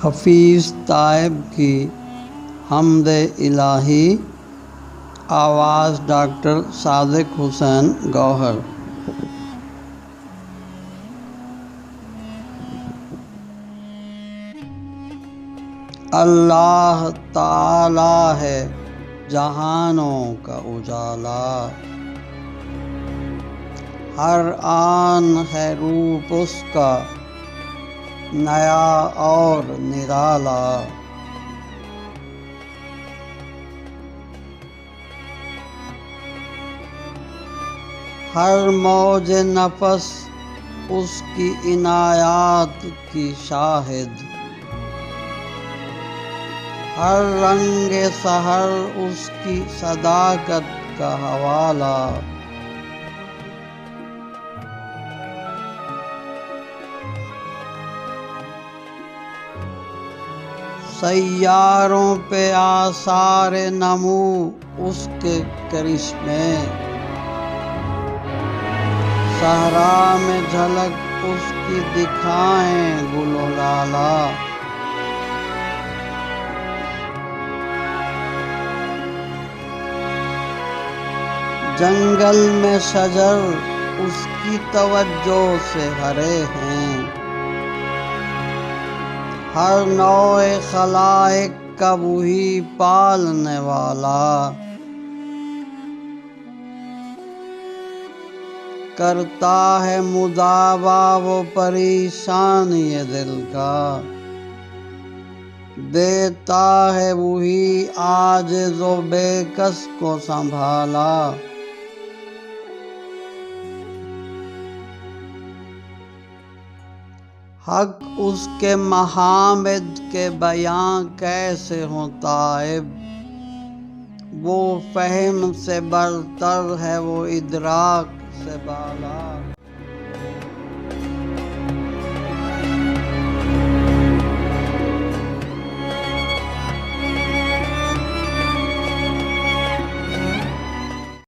حفیظ تائب کی حمد الہی، آواز ڈاکٹر صادق حسین گوہر۔ اللہ تعالی ہے جہانوں کا اجالا، ہر آن ہے روپ اس کا نیا اور نرالا۔ ہر موج نفس اس کی عنایات کی شاہد، ہر رنگ سحر اس کی صداقت کا حوالہ۔ سیاروں پہ آثار نمو اس کے کرشمے، صحرا میں جھلک اس کی دکھائیں گل و لالا۔ جنگل میں شجر اس کی توجہ سے ہرے ہیں، ہر نوع خلائق کا وہی پالنے والا۔ کرتا ہے مداوا وہ پریشانی دل کا، دیتا ہے وہی عاجز و بے کس کو سنبھالا۔ حق اس کے محامد کے بیاں کیسے ہوں تائب، وہ فہم سے برتر ہے وہ ادراک سے بالا۔